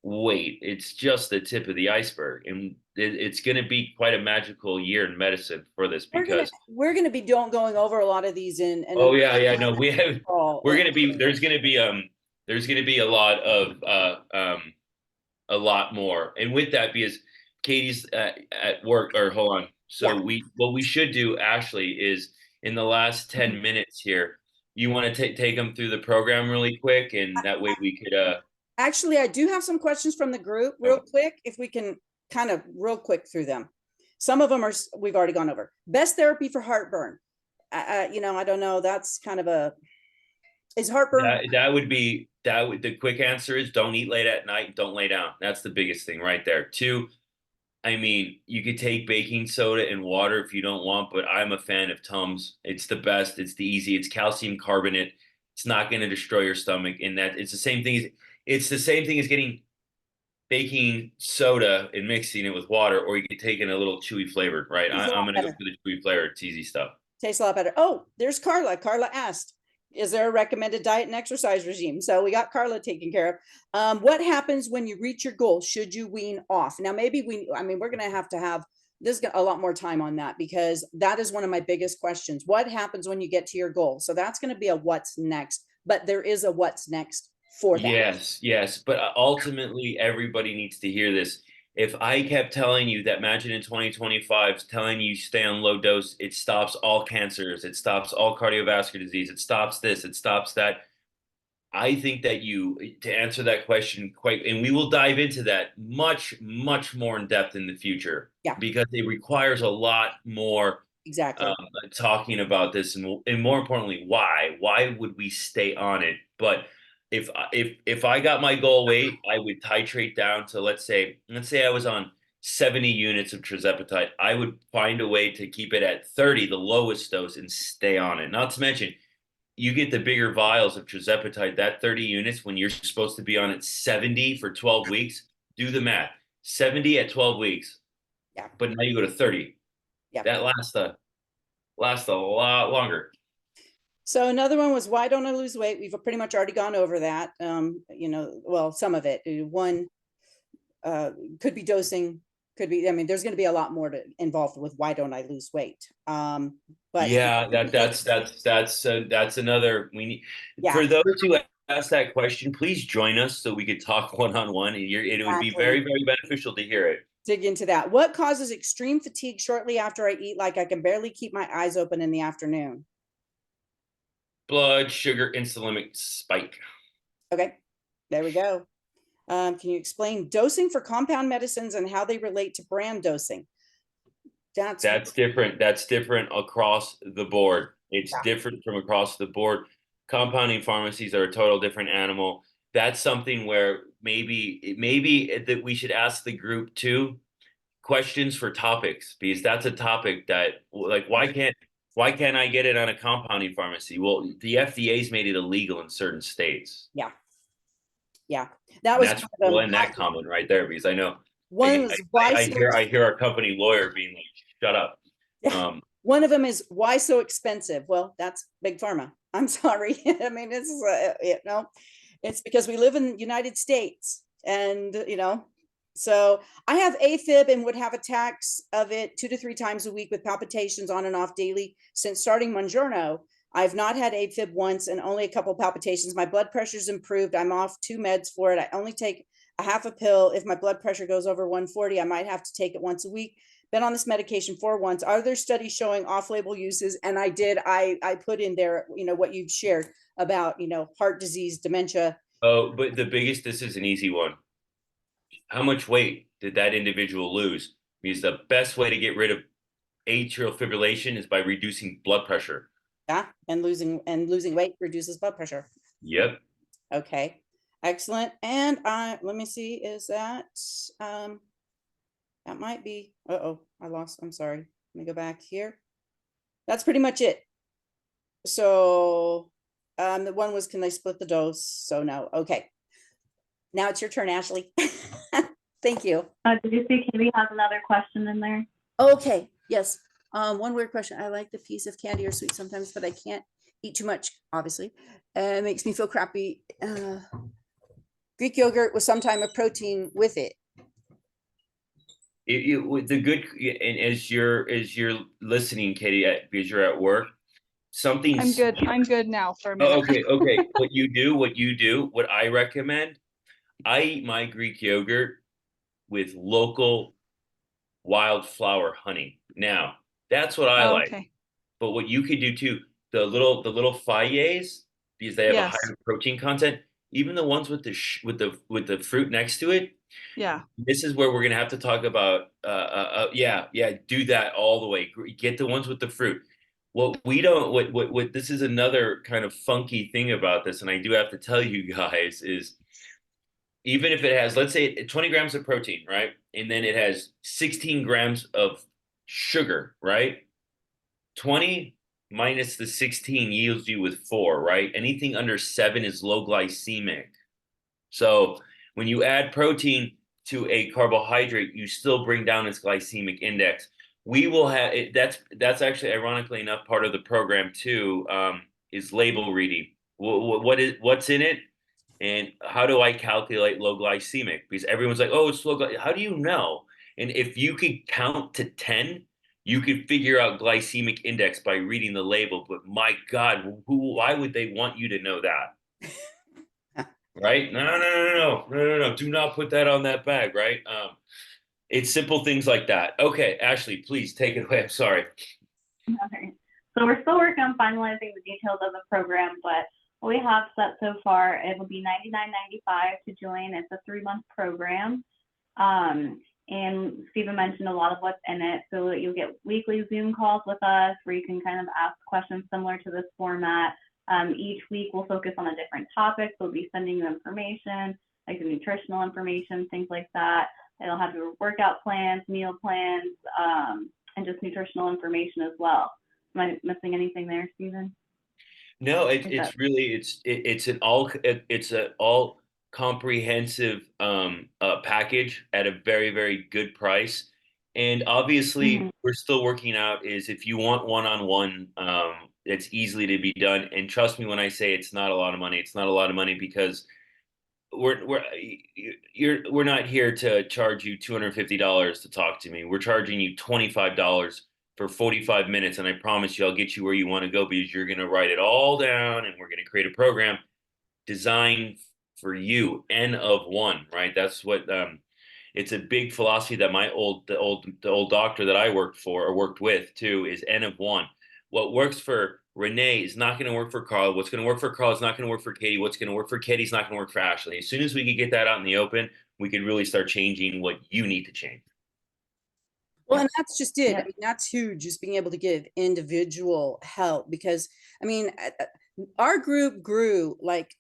It's just the tip of the iceberg, and it's going to be quite a magical year in medicine for this because we're gonna be going over a lot of these in. oh yeah, no, we have. We're Gonna be. There's gonna be a lot of a lot more, and with that, because Katie's at work, or hold on. So what we should do, Ashley, is in the last 10 minutes here, you want to take them through the program really quick, and that way we could. Actually, I do have some questions from the group real quick, if we can kind of real quick through them. Some of them we've already gone over. Best therapy for heartburn. I don't know. That's kind of is heartburn. The quick answer is don't eat late at night. Don't lay down. That's the biggest thing right there. 2, I mean, you could take baking soda and water if you don't want, but I'm a fan of Tums. It's the best. It's the easy. It's calcium carbonate. It's not going to destroy your stomach. And that it's the same thing as getting baking soda and mixing it with water, or you could take in a little chewy flavored, right? I'm going to go for the chewy flavor. It's easy stuff. Tastes a lot better. Oh, there's Carla. Carla asked, is there a recommended diet and exercise regime? So we got Carla taken care of. What happens when you reach your goal? Should you wean off? Now, maybe we're going to have this a lot more time on that, because that is one of my biggest questions. What happens when you get to your goal? So that's going to be a what's next, but there is a what's next for that. Yes. But ultimately, everybody needs to hear this. if I kept telling you that Imagine in 2025 telling you stay on low dose, it stops all cancers, it stops all cardiovascular disease, it stops this, it stops that. I think that to answer that question and we will dive into that much, much more in depth in the future. Yeah. Because it requires a lot more Exactly. talking about this, and more importantly, why would we stay on it? But if I got my goal weight, I would titrate down to let's say I was on 70 units of tirzepatide. I would find a way to keep it at 30, the lowest dose, and stay on it. Not to mention, you get the bigger vials of tirzepatide, that 30 units when you're supposed to be on it 70 for 12 weeks. Do the math. 70 at 12 weeks. Yeah. But now you go to 30. Yeah. That lasts a lot longer. So another one was, why don't I lose weight? We've pretty much already gone over that. Well, some of it. One could be dosing, could be, I mean, there's going to be a lot more involved with why don't I lose weight. But yeah, that's another we need. Yeah. For those who asked that question, please join us so we could talk one-on-one. It would be very, very beneficial to hear it. Dig into that. What causes extreme fatigue shortly after I eat? Like I can barely keep my eyes open in the afternoon. Blood sugar insulin spike. Okay, there we go. Can you explain dosing for compound medicines and how they relate to brand dosing? That's different. That's different across the board. It's Yeah. different from across the board. Compounding pharmacies are a total different animal. That's something where maybe that we should ask the group too questions for topics, because that's a topic that, like, why can't I get it on a compounding pharmacy? Well, the FDA's made it illegal in certain states. Yeah. That was That's that comment right there, because I know one was I hear our company lawyer being like, shut up. One of them is, why so expensive? Well, that's big pharma. I'm sorry. I mean, it's because we live in the United States, and so I have AFib and would have attacks of it 2 to 3 times a week with palpitations on and off daily since starting Mounjaro. I've not had AFib once and only a couple palpitations. My blood pressure's improved. I'm off 2 meds for it. I only take a half a pill. If my blood pressure goes over 140, I might have to take it once a week. Been on this medication for once. Are there studies showing off-label uses? And I put in there, what you've shared about, heart disease, dementia. Oh, but this is an easy one. How much weight did that individual lose? Because the best way to get rid of atrial fibrillation is by reducing blood pressure. Yeah, and losing weight reduces blood pressure. Yep. Okay, excellent. And let me see, is that that might be, I'm sorry. Let me go back here. That's pretty much it. So the one was, can they split the dose? So no. Okay. Now it's your turn, Ashley. Thank you. Did you see Katie has another question in there? Okay, yes. One weird question. I like the piece of candy or sweet sometimes, but I can't eat too much, obviously. It makes me feel crappy. Greek yogurt with some type of protein with it. The good, and as you're listening, Katie, because you're at work, something. I'm good now for a minute. Okay. What you do, what I recommend, I eat my Greek yogurt with local wildflower honey. Now, that's what I like. Okay. But what you could do too, the little fayets, because they have Yes. a higher protein content, even the ones with the fruit next to it. Yeah. This is where we're gonna have to talk about. Do that all the way. Get the ones with the fruit. What we don't, what this is another kind of funky thing about this, and I do have to tell you guys, is even if it has, let's say 20 grams of protein, right? And then it has 16 grams of sugar, right? 20 minus the 16 yields you with 4, right? Anything under 7 is low glycemic. So when you add protein to a carbohydrate, you still bring down its glycemic index. We will have it. That's actually, ironically enough, part of the program too, is label reading. What's in it? And how do I calculate low glycemic? Because everyone's like, oh, it's low. How do you know? And if you could count to 10, you could figure out glycemic index by reading the label. But my God, why would they want you to know that? Right? No. Do not put that on that bag, right? It's simple things like that. Okay, Ashley, please take it away. I'm sorry. Okay. So we're still working on finalizing the details of the program, but what we have set so far, it will be $99.95 to join. It's a 3-month program. And Stephen mentioned a lot of what's in it. So you'll get weekly Zoom calls with us where you can kind of ask questions similar to this format. Each week we'll focus on a different topic. So we'll be sending you information, like the nutritional information, things like that. It'll have your workout plans, meal plans, and just nutritional information as well. Am I missing anything there, Stephen? No, Okay. it's really it's an all comprehensive package at a very, very good price. And obviously, Mhm. we're still working out is if you want one-on-one, it's easily to be done. And trust me when I say it's not a lot of money. It's not a lot of money because we're not here to charge you $250 to talk to me. We're charging you $25 for 45 minutes, and I promise you I'll get you where you want to go because you're going to write it all down and we're going to create a program designed for you, N of one, right? That's what it's a big philosophy that the old doctor that I worked for or worked with too is N of one. What works for Renee is not going to work for Carl. What's going to work for Carl is not going to work for Katie. What's going to work for Katie is not going to work for Ashley. As soon as we could get that out in the open, we could really start changing what you need to change. Well, and that's just it. I Yeah. mean, that's huge, just being able to give individual help because, I mean, our group grew like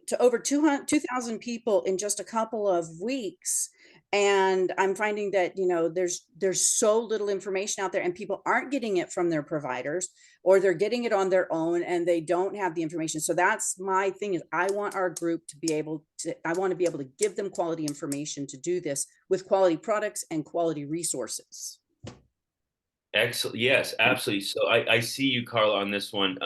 to over 2,000 people in just a couple of weeks. And I'm finding that, you know, there's so little information out there and people aren't getting it from their providers or they're getting it on their own and they don't have the information. So that's my thing is I want our group to be able to, I want to be able to give them quality information to do this with quality products and quality resources. Excellent. Yes, absolutely. So I see you, Carla, on this one.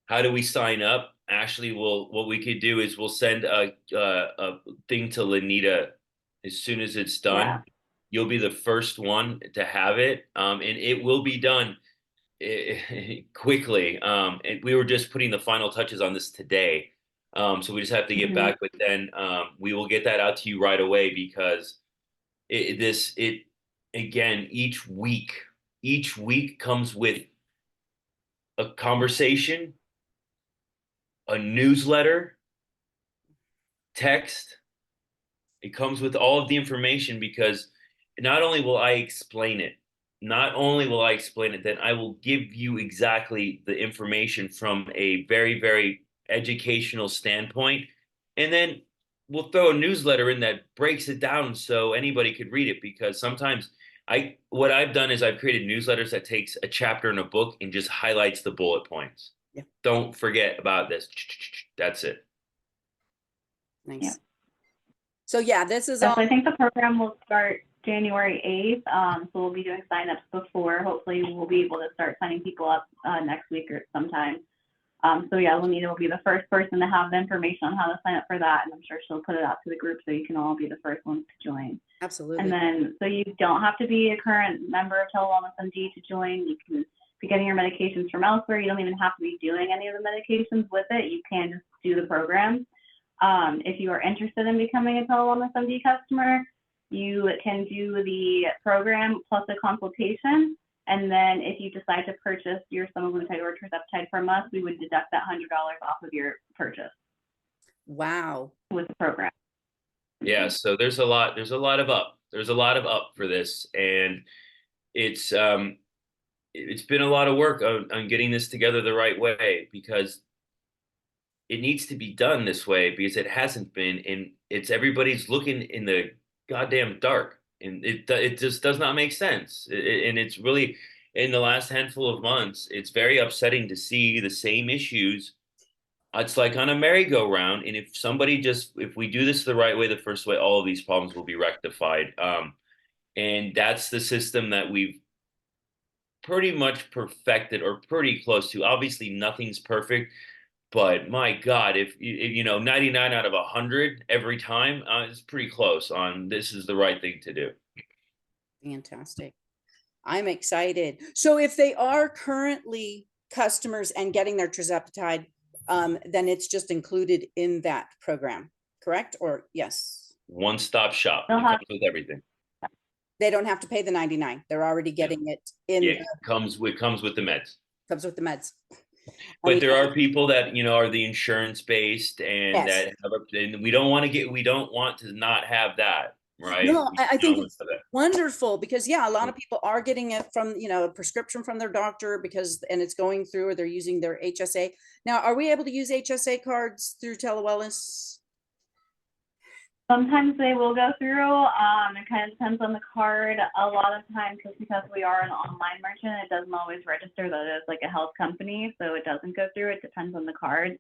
How do we sign up? Ashley, what we could do is we'll send a thing to Lanita as soon as it's done. Yeah. You'll be the first one to have it, and it will be done quickly. And we were just putting the final touches on this today, so we just have to get Mhm. back. But then we will get that out to you right away because it again each week comes with a conversation, a newsletter, text. It comes with all of the information because not only will I explain it, then I will give you exactly the information from a very, very educational standpoint. And then we'll throw a newsletter in that breaks it down so anybody could read it because sometimes what I've done is I've created newsletters that takes a chapter in a book and just highlights the bullet points. Yeah. Don't forget about this. That's it. Nice. Yeah. So yeah, this is all. So I think the program will start January 8th. So we'll be doing signups before. Hopefully we'll be able to start signing people up next week or sometime. So yeah, Lanita will be the first person to have the information on how to sign up for that. And I'm sure she'll put it out to the group so you can all be the first ones to join. Absolutely. And then, so you don't have to be a current member of Telewellness MD to join. You can be getting your medications from elsewhere. You don't even have to be doing any of the medications with it. You can just do the program. If you are interested in becoming a Telewellness MD customer, you can do the program plus a consultation. And then if you decide to purchase your semaglutide or tirzepatide from us, we would deduct that $100 off of your purchase Wow. with the program. Yeah, so there's a lot of up for this, and it's been a lot of work on getting this together the right way because it needs to be done this way because it hasn't been, and it's everybody's looking in the goddamn dark, and it just does not make sense, and it's really in the last handful of months, it's very upsetting to see the same issues. It's like on a merry-go-round, and if we do this the right way, the first way, all of these problems will be rectified. And that's the system that we've pretty much perfected or pretty close to. Obviously, nothing's perfect, but my God, if 99 out of 100 every time, it's pretty close on this is the right thing to do. Fantastic. I'm excited. So if they are currently customers and getting their tirzepatide, then it's just included in that program, correct? Or yes? One-stop shop. It They'll have- comes with everything. They don't have to pay the 99. They're already getting it in, It comes with the meds. comes with the meds. But mean, there are people that, you know, are the insurance based and Yes. that have and we don't want to not have that, right? No, We I think don't it's want that. wonderful because yeah, a lot of people are getting it from, you know, a prescription from their doctor because, and it's going through, or they're using their HSA. Now, are we able to use HSA cards through Telewellness? Sometimes they will go through. It kind of depends on the card. A lot of times, just because we are an online merchant, it doesn't always register that it's like a health company, so it doesn't go through. It depends on the card.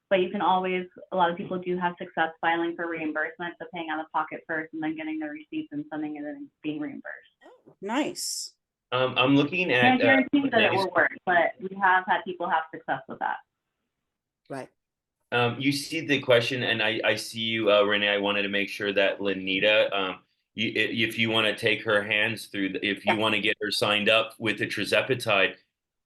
But you can always, a lot of people do have success filing for reimbursement, so paying out of pocket first and then getting the receipts and sending it and being reimbursed. Nice. I'm looking Can't at guarantee that it Renee's- will work, but we have had people have success with that. Right. you see the question, and I see you, Renee. I wanted to make sure that Lenita, if you want to take her hands through, if you Yeah. want to get her signed up with the tirzepatide,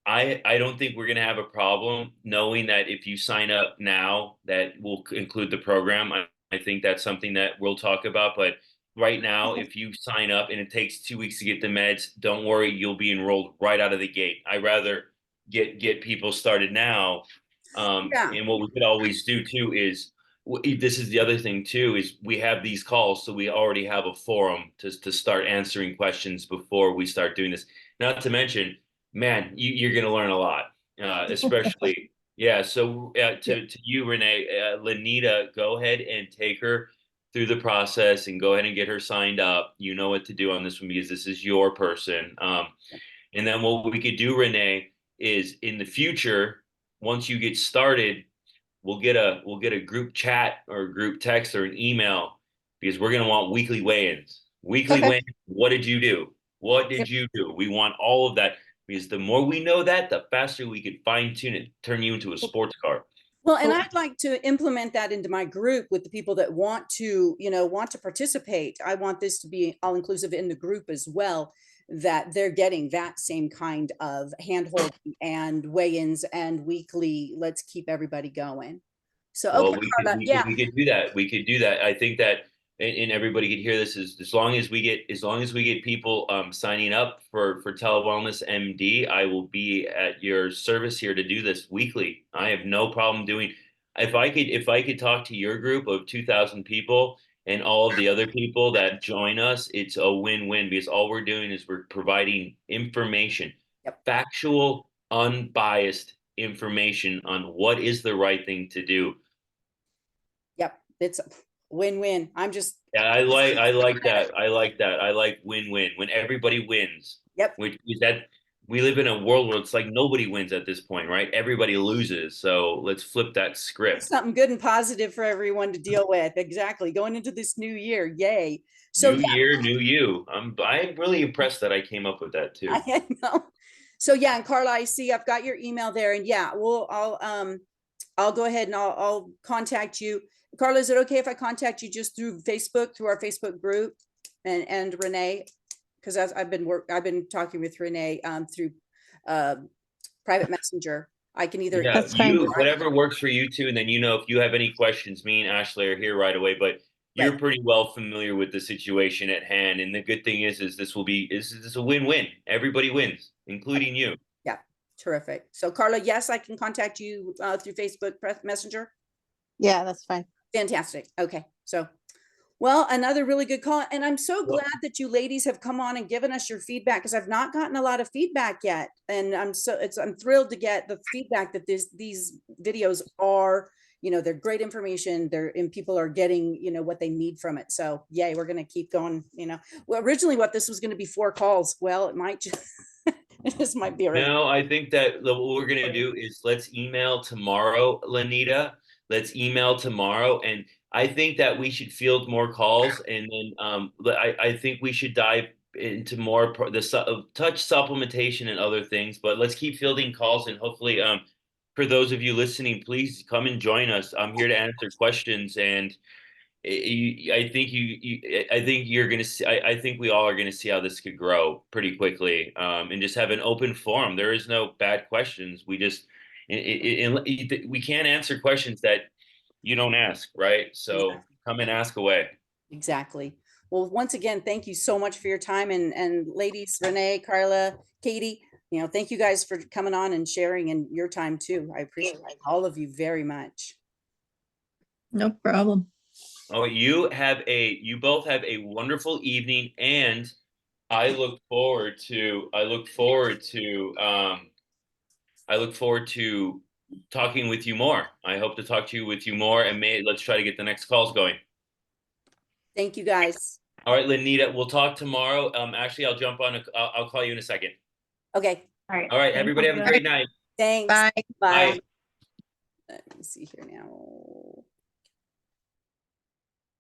I don't think we're going to have a problem knowing that if you sign up now, that will include the program. I think that's something that we'll talk about. But right now, Okay. if you sign up and it takes 2 weeks to get the meds, don't worry, you'll be enrolled right out of the gate. I rather get people started now. Yeah. And what we could always do too is this is the other thing too is we have these calls, so we already have a forum to start answering questions before we start doing this. Not to mention, man, you're going to learn a lot, especially yeah. So to you, Renee, Lenita, go ahead and take her through the process and go ahead and get her signed up. You know what to do on this one because this is your person. And then what we could do, Renee, is in the future, once you get started, we'll get a group chat or a group text or an email because we're gonna want weekly weigh-ins. Weekly Okay. weigh-ins. What did you do? What did you do? We want all of that because the more we know that, the faster we could fine tune it, turn you into a sports car. Well, and I'd like to implement that into my group with the people that want to, you know, want to participate. I want this to be all inclusive in the group as well, that they're getting that same kind of handholding and weigh-ins and weekly, let's keep everybody going. So, Well, okay, Carla, yeah, we could do that. We could do that. I think that, and everybody could hear this is as long as we get people signing up for Telewellness MD, I will be at your service here to do this weekly. I have no problem doing. If I could talk to your group of 2,000 people and all of the other people that join us, it's a win-win because all we're doing is we're providing information, Yep. factual, unbiased information on what is the right thing to do. yep, it's a win-win. I'm just, Yeah, I like that. I like that. I like win-win when everybody wins. Yep. Which is that we live in a world where it's like nobody wins at this point, right? Everybody loses. So let's flip that script. something good and positive for everyone to deal with. Exactly. Going into this new year. Yay. So New yeah, year, new you. I'm really impressed that I came up with that too. I know. So yeah, and Carla, I see I've got your email there, and yeah, I'll go ahead and I'll contact you. Carla, is it okay if I contact you just through Facebook, through our Facebook group, and Renee? Because I've been talking with Renee through private messenger. I can either Yeah, That's fine. whatever works for you two, and then if you have any questions, me and Ashley are here right away. But you're Right. pretty well familiar with the situation at hand, and the good thing is this is a win-win. Everybody wins, including you. terrific. So Carla, yes, I can contact you through Facebook Messenger. Yeah, that's fine. Fantastic. Okay, so, well, another really good call, and I'm so Well- glad that you ladies have come on and given us your feedback because I've not gotten a lot of feedback yet, and I'm thrilled to get the feedback that these videos are, you know, they're great information. And people are getting, you know, what they need from it. So yay, we're gonna keep going. You know, well, originally what this was going to be 4 calls. Well, it might just this might be a No, I think that what we're gonna do is let's email tomorrow, Lenita. Let's email tomorrow, and I think that we should field more calls, and then I think we should dive into more touch supplementation and other things. But let's keep fielding calls, and hopefully, for those of you listening, please come and join us. I'm here to answer questions, and I think I think you're gonna see. I think we all are gonna see how this could grow pretty quickly, and just have an open forum. There is no bad questions. We just we can't answer questions that you don't ask, right? So Exactly. come and ask away. Exactly. Well, once again, thank you so much for your time, and ladies, Renee, Carla, Katie, you know, thank you guys for coming on and sharing and your time too. I appreciate all of you very much. No problem. Oh, you both have a wonderful evening, and I look forward to talking with you more. I hope to talk to you more, and let's try to get the next calls going. Thank you guys. All right, Lenita, we'll talk tomorrow. Actually, I'll jump on. I'll call you in a second. Okay, All right. All right, Thanks, everybody have a Olga. great night. thanks. Bye. Bye. Bye. Let me see here now.